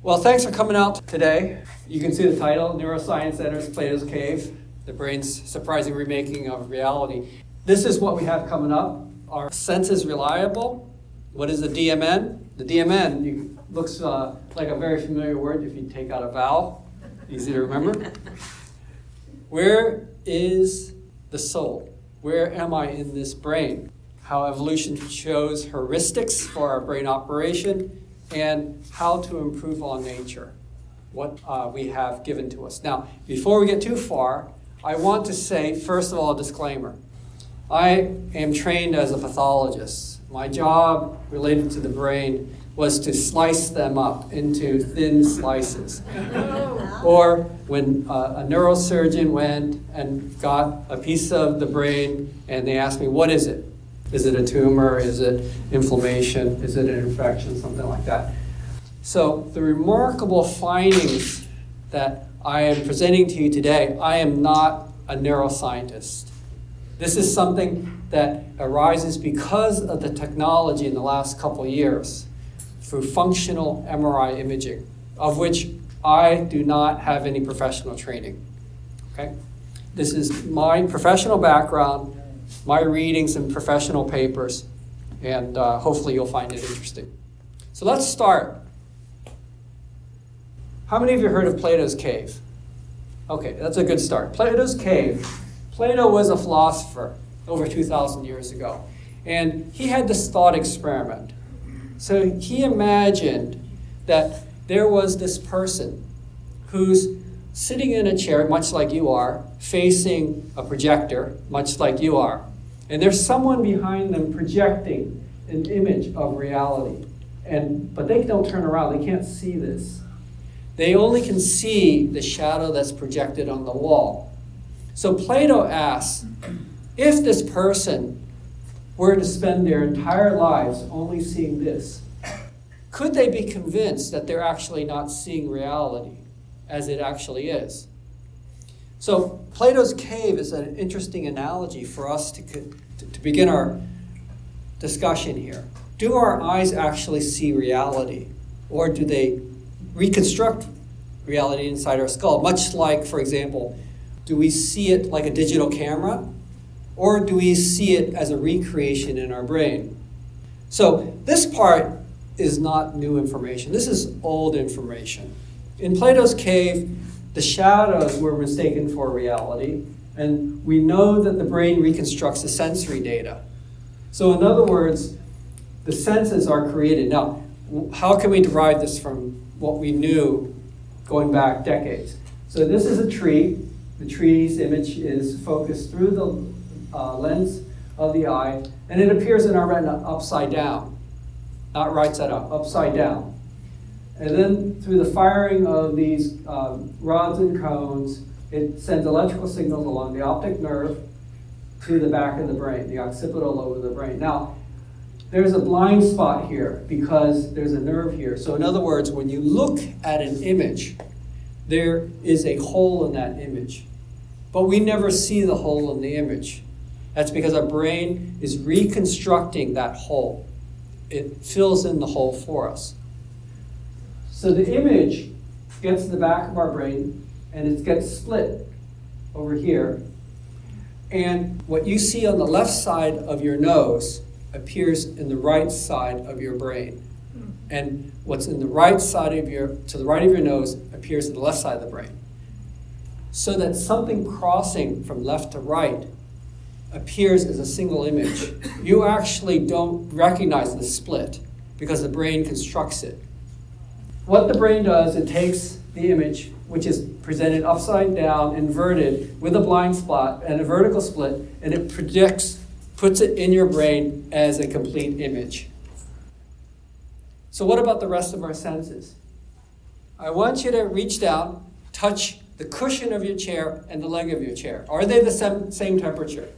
Well, thanks for coming out today. You can see the title, Neuroscience Enters Plato's Cave, the brain's surprising remaking of reality. This is what we have coming up. Are senses reliable? What is the DMN? The DMN looks like a very familiar word if you take out a vowel. Easy to remember. Where is the soul? Where am I in this brain? How evolution shows heuristics for our brain operation, and how to improve on nature, what we have given to us. Now, before we get too far, I want to say, first of all, a disclaimer. I am trained as a pathologist. My job related to the brain was to slice them up into thin slices. Or when a neurosurgeon went and got a piece of the brain and they asked me, what is it? Is it a tumor? Is it inflammation? Is it an infection? Something like that. So the remarkable findings that I am presenting to you today, I am not a neuroscientist. This is something that arises because of the technology in the last couple of years through functional MRI imaging, of which I do not have any professional training. Okay? This is my professional background, my readings and professional papers, and hopefully you'll find it interesting. So let's start. How many of you heard of Plato's Cave? Okay, that's a good start. Plato's Cave. Plato was a philosopher over 2,000 years ago, and he had this thought experiment. So he imagined that there was this person who's sitting in a chair, much like you are, facing a projector, much like you are. And there's someone behind them projecting an image of reality. But they don't turn around, they can't see this. They only can see the shadow that's projected on the wall. So Plato asks, if this person were to spend their entire lives only seeing this, could they be convinced that they're actually not seeing reality as it actually is? So Plato's cave is an interesting analogy for us to begin our discussion here. Do our eyes actually see reality, or do they reconstruct reality inside our skull? Much like, for example, do we see it like a digital camera, or do we see it as a recreation in our brain? So this part is not new information. This is old information. In Plato's cave, the shadows were mistaken for reality, and we know that the brain reconstructs the sensory data. So in other words, the senses are created. Now, how can we derive this from what we knew going back decades? So this is a tree. The tree's image is focused through the lens of the eye, and it appears in our retina upside down. Not right side up, upside down. And then through the firing of these rods and cones, it sends electrical signals along the optic nerve to the back of the brain, the occipital lobe of the brain. Now, there's a blind spot here because there's a nerve here. So in other words, when you look at an image, there is a hole in that image. But we never see the hole in the image. That's because our brain is reconstructing that hole. It fills in the hole for us. So the image gets to the back of our brain, and it gets split over here. And what you see on the left side of your nose appears in the right side of your brain. And what's in the right side of to the right of your nose appears in the left side of the brain. So that something crossing from left to right appears as a single image. You actually don't recognize the split because the brain constructs it. What the brain does, it takes the image, which is presented upside down, inverted, with a blind spot and a vertical split, and it puts it in your brain as a complete image. So what about the rest of our senses? I want you to reach down, touch the cushion of your chair and the leg of your chair. Are they the same temperature?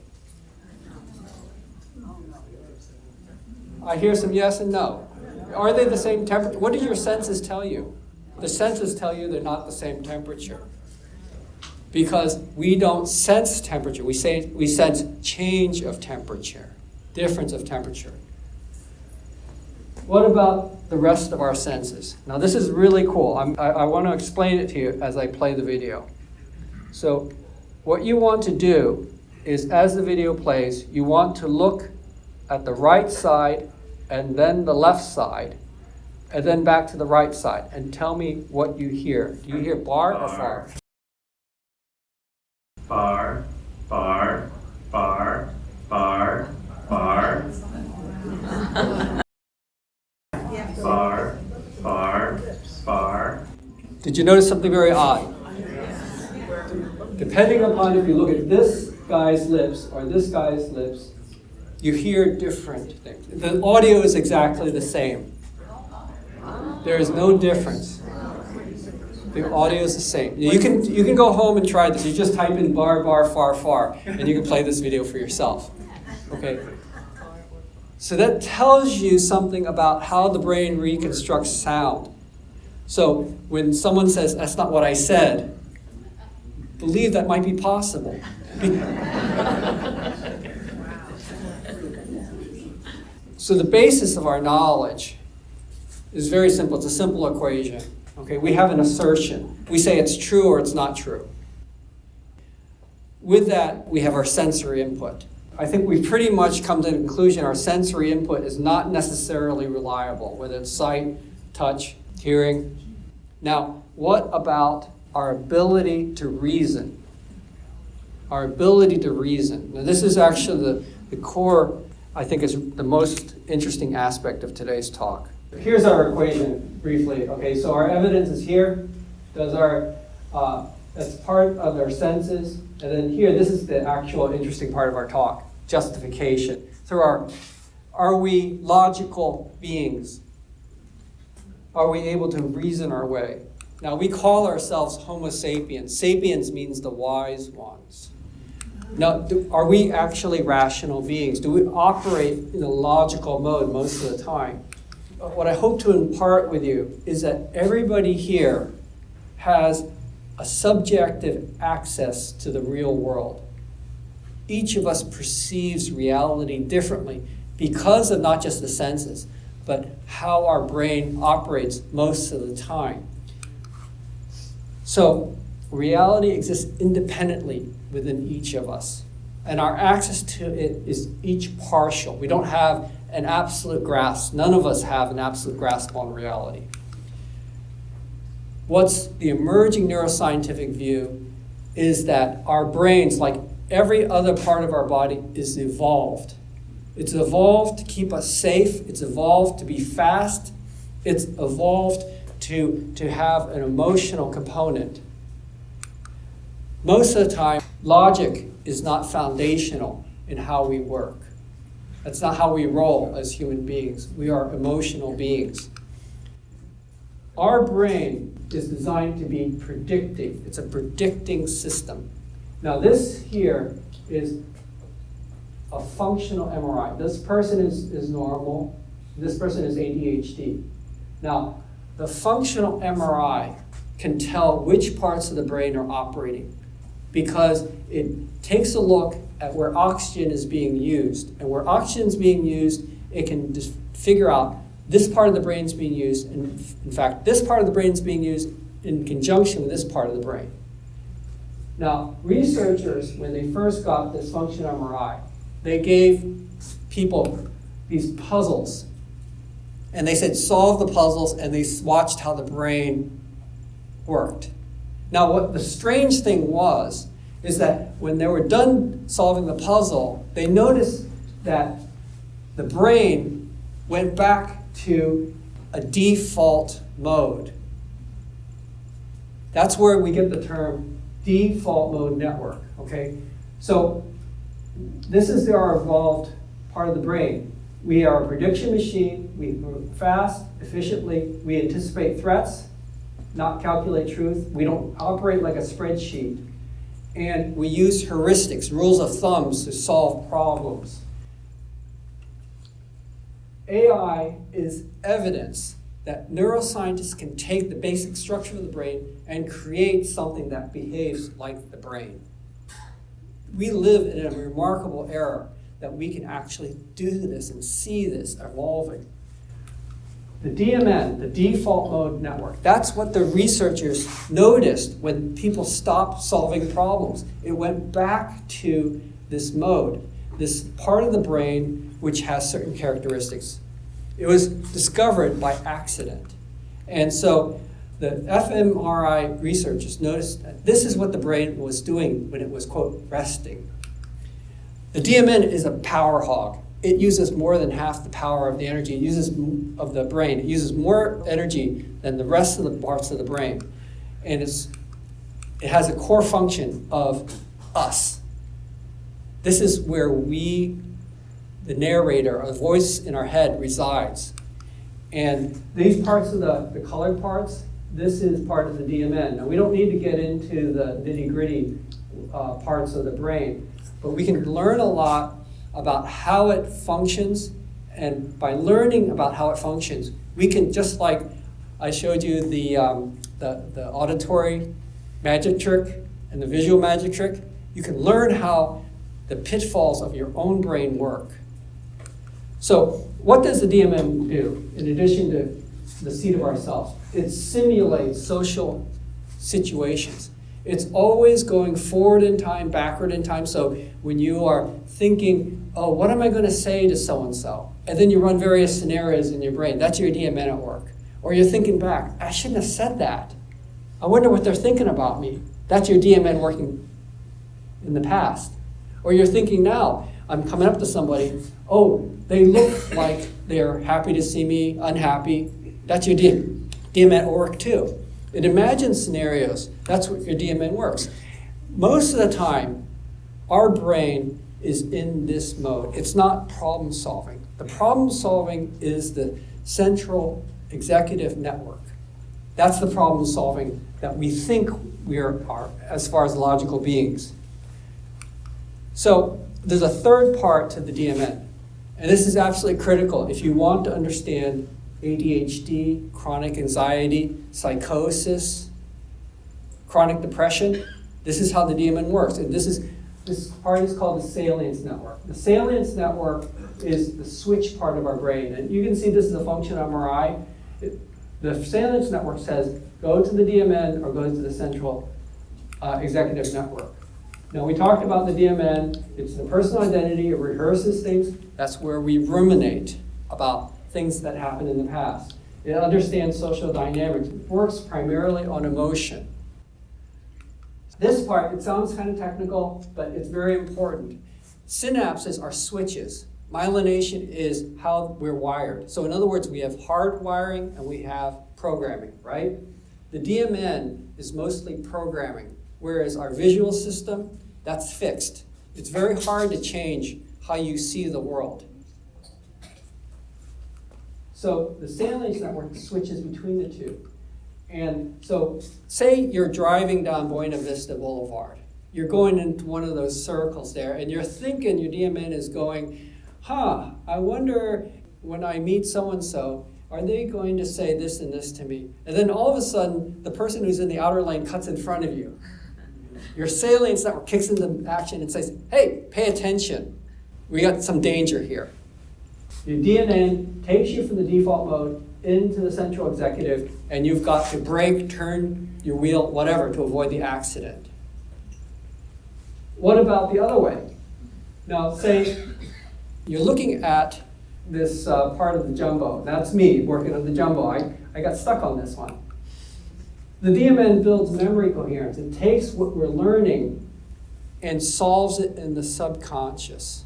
I hear some yes and no. Are they the same temperature? What do your senses tell you? The senses tell you they're not the same temperature. Because we don't sense temperature. We sense change of temperature, difference of temperature. What about the rest of our senses? Now this is really cool. I want to explain it to you as I play the video. So what you want to do is, as the video plays, you want to look at the right side and then the left side and then back to the right side and tell me what you hear. Do you hear bar or far? Bar, bar, bar, bar, bar. Bar, bar, bar. Did you notice something very odd? Depending upon if you look at this guy's lips or this guy's lips, you hear different things. The audio is exactly the same. There is no difference. The audio is the same. You can go home and try this. You just type in bar, bar, far, far, and you can play this video for yourself. Okay? So that tells you something about how the brain reconstructs sound. So when someone says, "That's not what I said," believe that might be possible. So the basis of our knowledge is very simple. It's a simple equation. Okay, we have an assertion. We say it's true or it's not true. With that, we have our sensory input. I think we've pretty much come to the conclusion our sensory input is not necessarily reliable, whether it's sight, touch, hearing. Now, what about our ability to reason? Our ability to reason. Now, this is actually the core, I think, is the most interesting aspect of today's talk. Here's our equation, briefly. Okay, so our evidence is here. That's part of our senses. And then here, this is the actual interesting part of our talk, justification. Are we logical beings? Are we able to reason our way? Now, we call ourselves Homo sapiens. Sapiens means the wise ones. Now, are we actually rational beings? Do we operate in a logical mode most of the time? What I hope to impart with you is that everybody here has a subjective access to the real world. Each of us perceives reality differently because of not just the senses, but how our brain operates most of the time. So reality exists independently within each of us, and our access to it is each partial. We don't have an absolute grasp. None of us have an absolute grasp on reality. What's the emerging neuroscientific view is that our brains, like every other part of our body, is evolved. It's evolved to keep us safe. It's evolved to be fast. It's evolved to have an emotional component. Most of the time, logic is not foundational in how we work. That's not how we roll as human beings. We are emotional beings. Our brain is designed to be predicting. It's a predicting system. Now this here is a functional MRI. This person is normal. This person is ADHD. Now, the functional MRI can tell which parts of the brain are operating because it takes a look at where oxygen is being used. And where oxygen is being used, it can just figure out this part of the brain is being used, and in fact, this part of the brain is being used in conjunction with this part of the brain. Now, researchers, when they first got this functional MRI, they gave people these puzzles. And they said, solve the puzzles, and they watched how the brain worked. Now, what the strange thing was, is that when they were done solving the puzzle, they noticed that the brain went back to a default mode. That's where we get the term default mode network, okay? So this is our evolved part of the brain. We are a prediction machine. We move fast, efficiently. We anticipate threats, not calculate truth. We don't operate like a spreadsheet. And we use heuristics, rules of thumbs, to solve problems. AI is evidence that neuroscientists can take the basic structure of the brain and create something that behaves like the brain. We live in a remarkable era that we can actually do this and see this evolving. the DMN, the default mode network, that's what the researchers noticed when people stopped solving problems. It went back to this mode, this part of the brain which has certain characteristics. It was discovered by accident. And so the fMRI researchers noticed that this is what the brain was doing when it was, quote, resting. The DMN is a power hog. It uses more than half the power of the energy of the brain. It uses more energy than the rest of the parts of the brain. And it has a core function of us. This is where we, the narrator, the voice in our head resides. And these parts of the colored parts, this is part of the DMN. Now, we don't need to get into the nitty-gritty parts of the brain, but we can learn a lot about how it functions, and by learning about how it functions, we can, just like I showed you the auditory magic trick and the visual magic trick, you can learn how the pitfalls of your own brain work. So what does the DMN do, in addition to the seat of ourselves? It simulates social situations. It's always going forward in time, backward in time. So when you are thinking, oh, what am I going to say to so-and-so? And then you run various scenarios in your brain. That's your DMN at work. Or you're thinking back, I shouldn't have said that. I wonder what they're thinking about me. That's your DMN working in the past. Or you're thinking now, I'm coming up to somebody, oh, they look like they're happy to see me, unhappy. That's your DMN at work too. It imagines scenarios. That's what your DMN works. Most of the time, our brain is in this mode. It's not problem solving. The problem solving is the central executive network. That's the problem solving that we think we are as far as logical beings. So there's a third part to the DMN. And this is absolutely critical if you want to understand ADHD, chronic anxiety, psychosis, chronic depression. This is how the DMN works. And this part is called the salience network. The salience network is the switch part of our brain. And you can see this is a function MRI. The salience network says, go to the DMN or go to the central executive network. Now, we talked about the DMN. It's the personal identity. It rehearses things. That's where we ruminate about things that happened in the past. It understands social dynamics. It works primarily on emotion. This part, it sounds kind of technical, but it's very important. Synapses are switches. Myelination is how we're wired. So in other words, we have hard wiring and we have programming, right? The DMN is mostly programming, whereas our visual system, that's fixed. It's very hard to change how you see the world. So the salience network switches between the two. And so say you're driving down Buena Vista Boulevard. You're going into one of those circles there, and you're thinking your DMN is going, I wonder when I meet so-and-so, are they going to say this and this to me? And then all of a sudden, the person who's in the outer lane cuts in front of you. Your salience network kicks into action and says, hey, pay attention. We got some danger here. Your DMN takes you from the default mode into the central executive, and you've got to brake, turn your wheel, whatever, to avoid the accident. What about the other way? Now, say you're looking at this part of the jumbo. That's me working on the jumbo. I got stuck on this one. The DMN builds memory coherence. It takes what we're learning and solves it in the subconscious.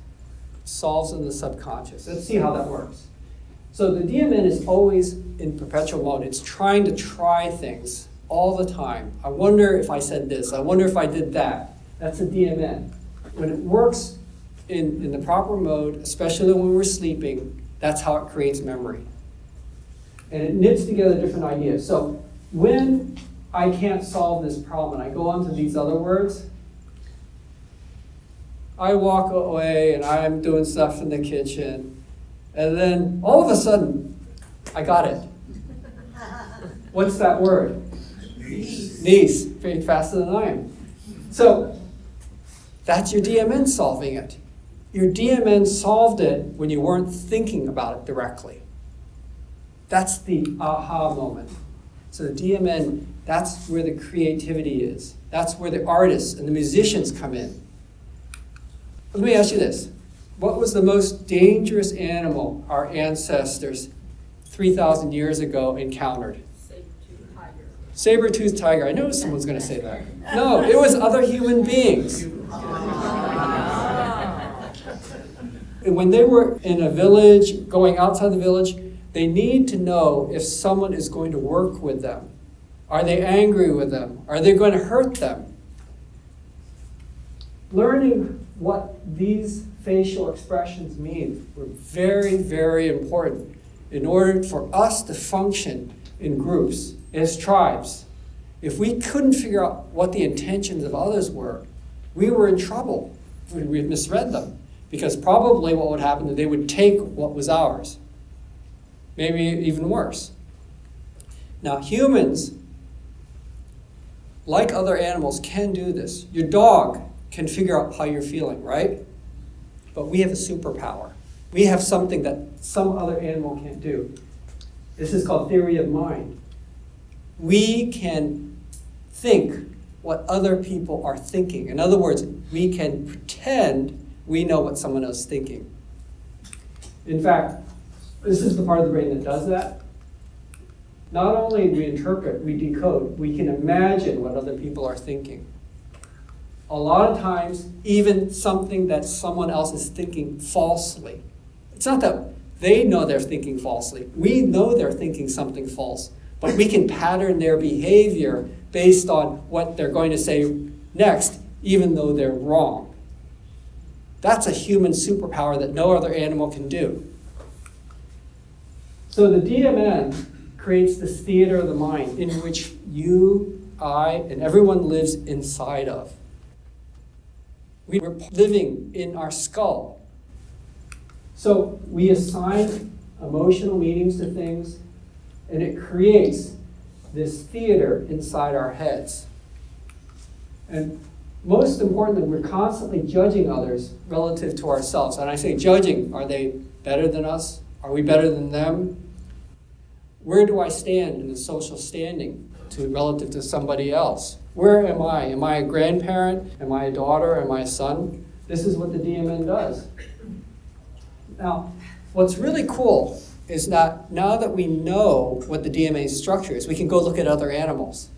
Let's see how that works. So the DMN is always in perpetual mode. It's trying to try things all the time. I wonder if I said this. I wonder if I did that. That's a DMN. When it works in the proper mode, especially when we're sleeping, that's how it creates memory. And it knits together different ideas. So when I can't solve this problem, and I go on to these other words, I walk away and I'm doing stuff in the kitchen, and then all of a sudden, I got it. What's that word? Niece. Very faster than I am. So that's your DMN solving it. Your DMN solved it when you weren't thinking about it directly. That's the aha moment. So the DMN, that's where the creativity is. That's where the artists and the musicians come in. Let me ask you this. What was the most dangerous animal our ancestors 3,000 years ago encountered? Saber-toothed tiger. Saber-toothed tiger. I knew someone was going to say that. No, it was other human beings. And when they were in a village, going outside the village, they need to know if someone is going to work with them. Are they angry with them? Are they going to hurt them? Learning what these facial expressions mean were very, very important in order for us to function in groups, as tribes. If we couldn't figure out what the intentions of others were, we were in trouble. We misread them. Because probably what would happen is they would take what was ours. Maybe even worse. Now, humans, like other animals, can do this. Your dog can figure out how you're feeling, right? But we have a superpower. We have something that some other animal can't do. This is called theory of mind. We can think what other people are thinking. In other words, we can pretend we know what someone else is thinking. In fact, this is the part of the brain that does that. Not only do we interpret, we decode, we can imagine what other people are thinking. A lot of times, even something that someone else is thinking falsely. It's not that they know they're thinking falsely. We know they're thinking something false, but we can pattern their behavior based on what they're going to say next, even though they're wrong. That's a human superpower that no other animal can do. So the DMN creates this theater of the mind in which you, I, and everyone lives inside of. We're living in our skull. So we assign emotional meanings to things, and it creates this theater inside our heads. And most importantly, we're constantly judging others relative to ourselves. And I say judging, are they better than us? Are we better than them? Where do I stand in the social standing relative to somebody else? Where am I? Am I a grandparent? Am I a daughter? Am I a son? This is what the DMN does. Now, what's really cool is that now that we know what the DMN structure is, we can go look at other animals.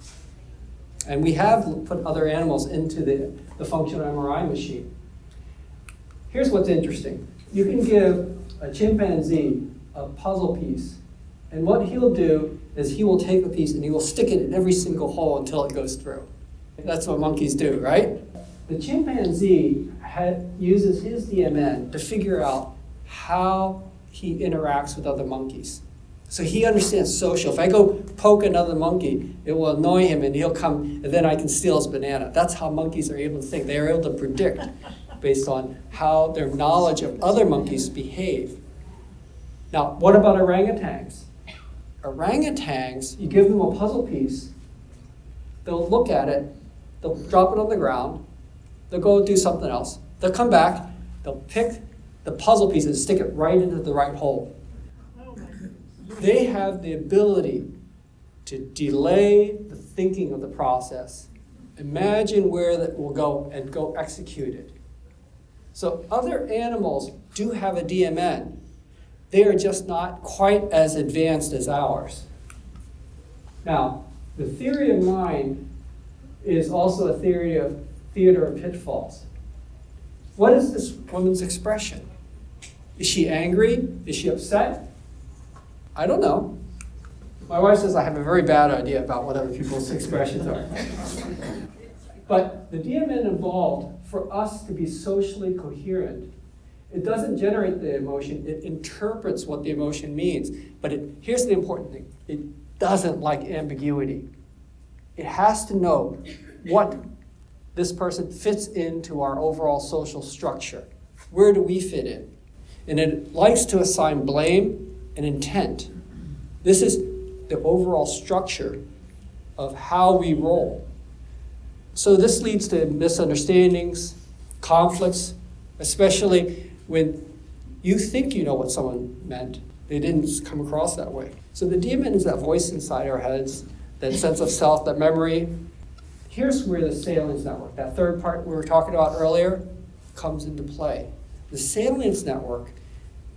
And we have put other animals into the functional MRI machine. Here's what's interesting. You can give a chimpanzee a puzzle piece, and what he'll do is he will take a piece and he will stick it in every single hole until it goes through. That's what monkeys do, right? The chimpanzee uses his DMN to figure out how he interacts with other monkeys. So he understands social. If I go poke another monkey, it will annoy him and he'll come and then I can steal his banana. That's how monkeys are able to think. They are able to predict based on how their knowledge of other monkeys behave. Now, what about orangutans? Orangutans, you give them a puzzle piece, they'll look at it, they'll drop it on the ground, they'll go do something else, they'll come back, they'll pick the puzzle piece and stick it right into the right hole. They have the ability to delay the thinking of the process, imagine where that will go, and go execute it. So other animals do have a DMN. They are just not quite as advanced as ours. Now, the theory of mind is also a theory of theater of pitfalls. What is this woman's expression? Is she angry? Is she upset? I don't know. My wife says I have a very bad idea about what other people's expressions are. But the DMN evolved for us to be socially coherent. It doesn't generate the emotion, it interprets what the emotion means. But here's the important thing. It doesn't like ambiguity. It has to know what this person fits into our overall social structure. Where do we fit in? And it likes to assign blame and intent. This is the overall structure of how we roll. So this leads to misunderstandings, conflicts, especially when you think you know what someone meant. They didn't come across that way. So the DMN is that voice inside our heads, that sense of self, that memory. Here's where the salience network, that third part we were talking about earlier, comes into play. The salience network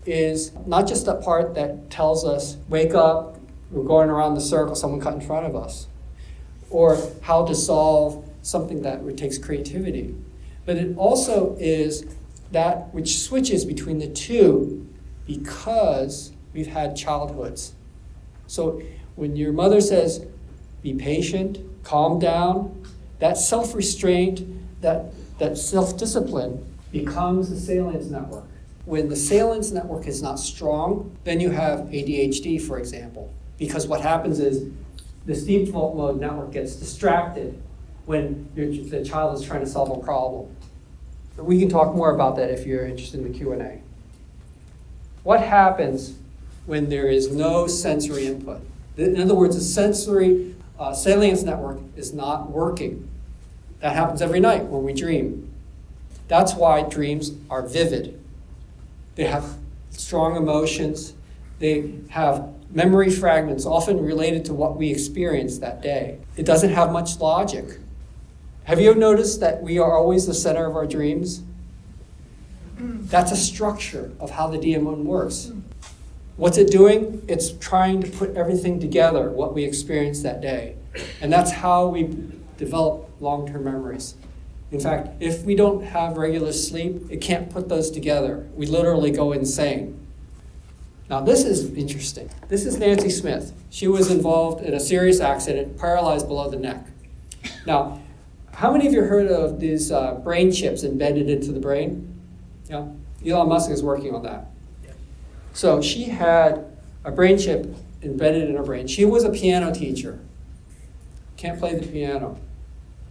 is not just that part that tells us, wake up, we're going around the circle, someone cut in front of us, or how to solve something that takes creativity. But it also is that which switches between the two because we've had childhoods. So when your mother says, be patient, calm down, that self-restraint, that self-discipline becomes the salience network. When the salience network is not strong, then you have ADHD, for example. Because what happens is this default mode network gets distracted when the child is trying to solve a problem. We can talk more about that if you're interested in the Q&A. What happens when there is no sensory input? In other words, the sensory salience network is not working. That happens every night when we dream. That's why dreams are vivid. They have strong emotions. They have memory fragments, often related to what we experienced that day. It doesn't have much logic. Have you noticed that we are always the center of our dreams? That's a structure of how the DMN works. What's it doing? It's trying to put everything together, what we experienced that day. And that's how we develop long-term memories. In fact, if we don't have regular sleep, it can't put those together. We literally go insane. Now this is interesting. This is Nancy Smith. She was involved in a serious accident, paralyzed below the neck. Now, how many of you heard of these brain chips embedded into the brain? Yeah, Elon Musk is working on that. So she had a brain chip embedded in her brain. She was a piano teacher. Can't play the piano.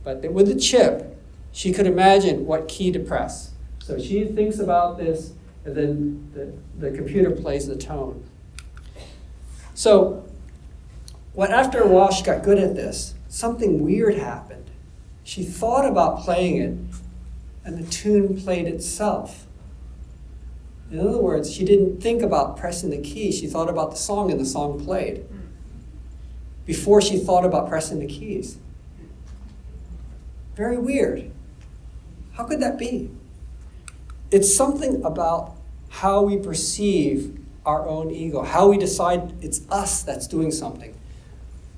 But with the chip, she could imagine what key to press. So she thinks about this, and then the computer plays the tone. So after a while she got good at this, something weird happened. She thought about playing it, and the tune played itself. In other words, she didn't think about pressing the key. She thought about the song, and the song played before she thought about pressing the keys. Very weird. How could that be? It's something about how we perceive our own ego, how we decide it's us that's doing something.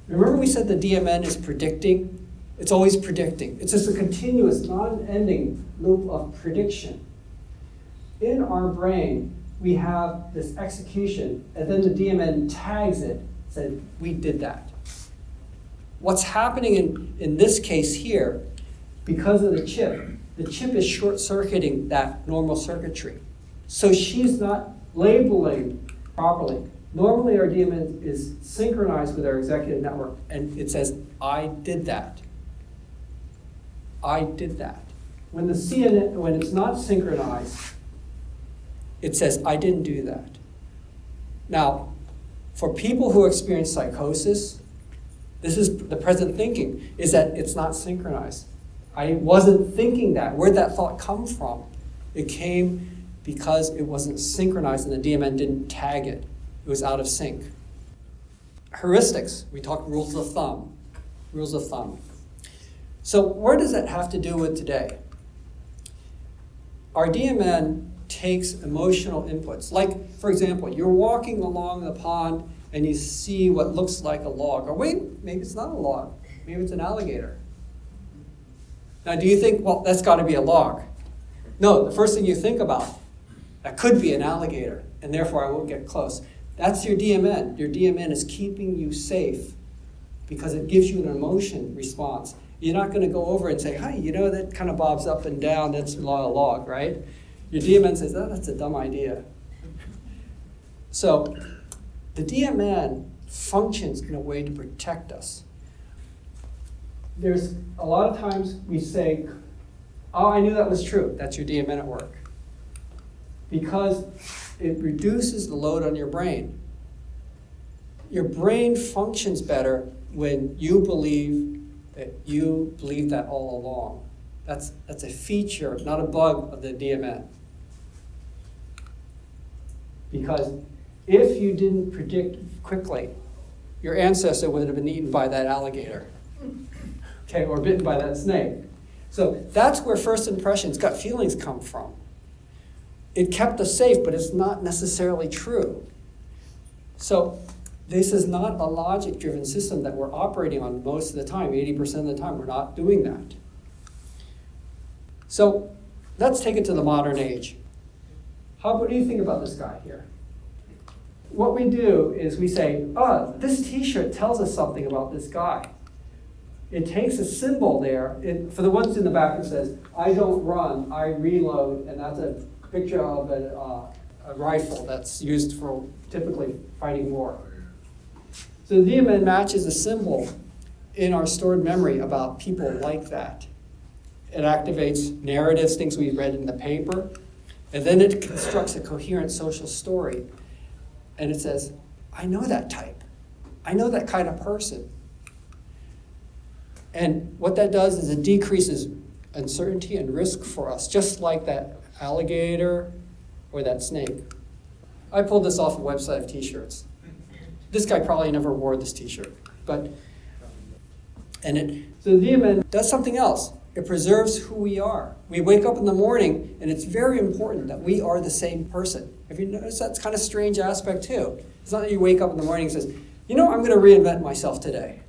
Remember we said the DMN is predicting? It's always predicting. It's just a continuous, non-ending loop of prediction. In our brain, we have this execution, and then the DMN tags it, said, we did that. What's happening in this case here, because of the chip is short-circuiting that normal circuitry. So she's not labeling properly. Normally our DMN is synchronized with our executive network, and it says, I did that. I did that. When it's not synchronized, it says, I didn't do that. Now, for people who experience psychosis, this is the present thinking, is that it's not synchronized. I wasn't thinking that. Where'd that thought come from? It came because it wasn't synchronized and the DMN didn't tag it. It was out of sync. Heuristics, we talk rules of thumb. Rules of thumb. So where does that have to do with today? Our DMN takes emotional inputs. Like, for example, you're walking along the pond and you see what looks like a log. Or wait, maybe it's not a log. Maybe it's an alligator. Now, do you think, well, that's got to be a log? No, the first thing you think about, that could be an alligator, and therefore I won't get close. That's your DMN. Your DMN is keeping you safe because it gives you an emotion response. You're not going to go over and say, hi, you know, that kind of bobs up and down, that's a log, right? Your DMN says, oh, that's a dumb idea. So the DMN functions in a way to protect us. There's a lot of times we say, oh, I knew that was true. That's your DMN at work. Because it reduces the load on your brain. Your brain functions better when you believe that all along. That's a feature, not a bug of the DMN. Because if you didn't predict quickly, your ancestor would have been eaten by that alligator, okay, or bitten by that snake. So that's where first impressions, gut feelings come from. It kept us safe, but it's not necessarily true. So this is not a logic-driven system that we're operating on most of the time. 80% of the time, we're not doing that. So let's take it to the modern age. What do you think about this guy here? What we do is we say, oh, this t-shirt tells us something about this guy. It takes a symbol there. For the ones in the back, it says, I don't run, I reload, and that's a picture of a rifle that's used for typically fighting war. So the DMN matches a symbol in our stored memory about people like that. It activates narratives, things we read in the paper, and then it constructs a coherent social story. And it says, I know that type. I know that kind of person. And what that does is it decreases uncertainty and risk for us, just like that alligator or that snake. I pulled this off a website of t-shirts. This guy probably never wore this t-shirt, so the DMN does something else. It preserves who we are. We wake up in the morning, and it's very important that we are the same person. Have you noticed that's kind of a strange aspect too? It's not that you wake up in the morning and says, you know, I'm going to reinvent myself today.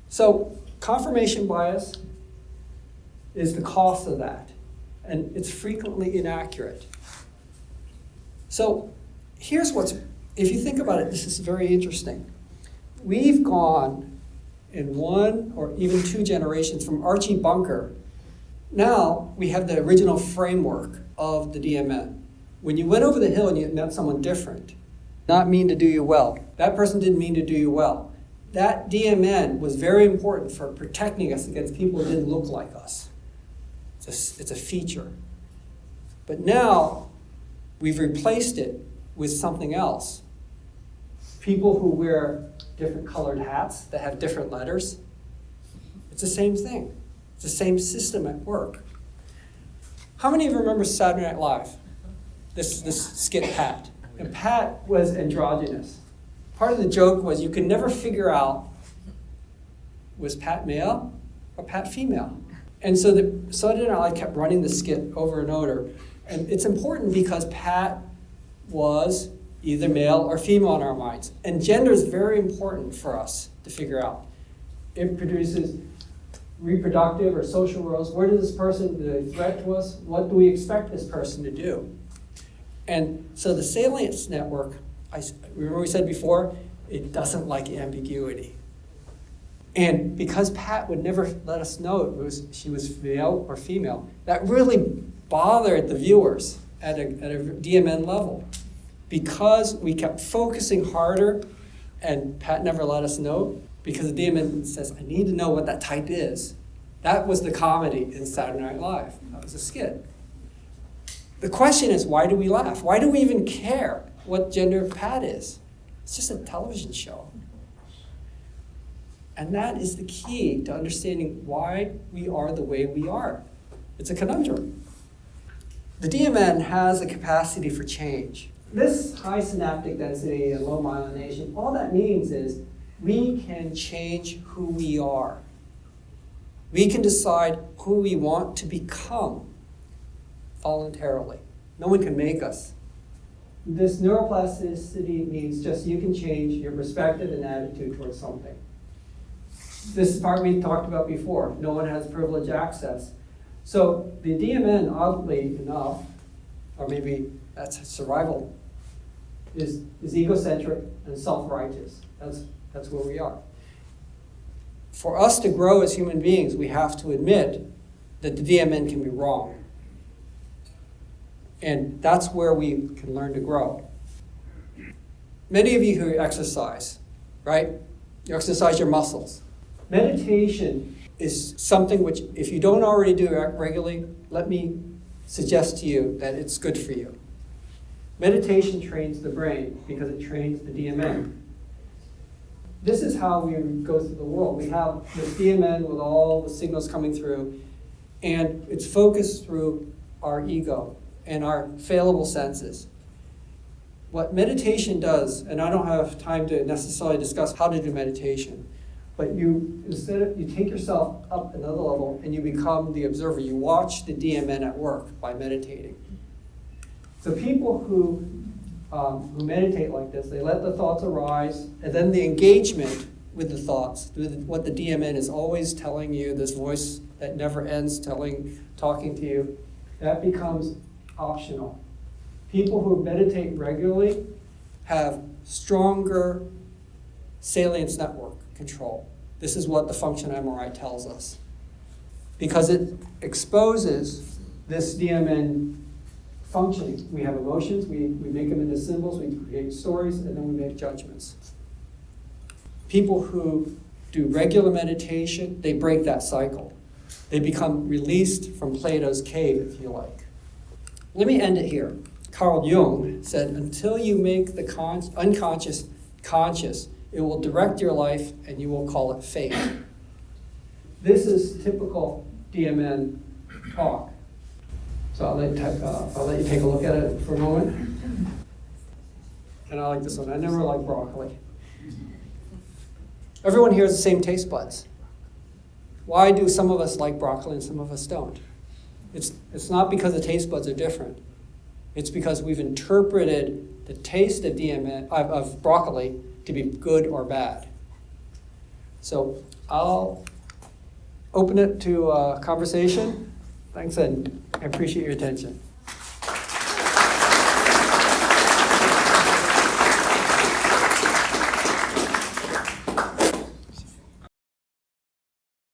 So confirmation bias is the cost of that, and it's frequently inaccurate. So here's if you think about it, this is very interesting. We've gone in one or even two generations from Archie Bunker. Now we have the original framework of the DMN. When you went over the hill and you met someone different, not mean to do you well, that person didn't mean to do you well. That DMN was very important for protecting us against people who didn't look like us. It's a feature. But now we've replaced it with something else. People who wear different colored hats that have different letters. It's the same thing. It's the same system at work. How many of you remember Saturday Night Live? This skit Pat. And Pat was androgynous. Part of the joke was you could never figure out, was Pat male or Pat female? And so the Saturday Night Live kept running the skit over and over. And it's important because Pat was either male or female in our minds. And gender is very important for us to figure out. It produces reproductive or social roles. Where does this person, the threat to us, what do we expect this person to do? And so the salience network, remember we said before, it doesn't like ambiguity. And because Pat would never let us know she was male or female, that really bothered the viewers at a DMN level. Because we kept focusing harder, and Pat never let us know, because the DMN says, I need to know what that type is. That was the comedy in Saturday Night Live. That was a skit. The question is, why do we laugh? Why do we even care what gender Pat is? It's just a television show. And that is the key to understanding why we are the way we are. It's a conundrum. The DMN has a capacity for change. This high synaptic density and low myelination, all that means is we can change who we are. We can decide who we want to become voluntarily. No one can make us. This neuroplasticity means just you can change your perspective and attitude towards something. This is part we talked about before. No one has privileged access. So the DMN, oddly enough, or maybe that's survival, is egocentric and self-righteous. That's where we are. For us to grow as human beings, we have to admit that the DMN can be wrong. And that's where we can learn to grow. Many of you who exercise, right? You exercise your muscles. Meditation is something which, if you don't already do it regularly, let me suggest to you that it's good for you. Meditation trains the brain because it trains the DMN. This is how we go through the world. We have this DMN with all the signals coming through, and it's focused through our ego and our fallible senses. what meditation does, and I don't have time to necessarily discuss how to do meditation, but you take yourself up another level and you become the observer. You watch the DMN at work by meditating. So people who meditate like this, they let the thoughts arise, and then the engagement with the thoughts, what the DMN is always telling you, this voice that never ends talking to you, that becomes optional. People who meditate regularly have stronger salience network control. This is what the function MRI tells us. Because it exposes this DMN functioning. We have emotions, we make them into symbols, we create stories, and then we make judgments. People who do regular meditation, they break that cycle. They become released from Plato's cave, if you like. Let me end it here. Carl Jung said, until you make the unconscious conscious, it will direct your life and you will call it fate. This is typical DMN talk. So I'll let you take a look at it for a moment. And I like this one. I never liked broccoli. Everyone here has the same taste buds. Why do some of us like broccoli and some of us don't? It's not because the taste buds are different. It's because we've interpreted the taste of of broccoli to be good or bad. So I'll open it to conversation. Thanks, and I appreciate your attention.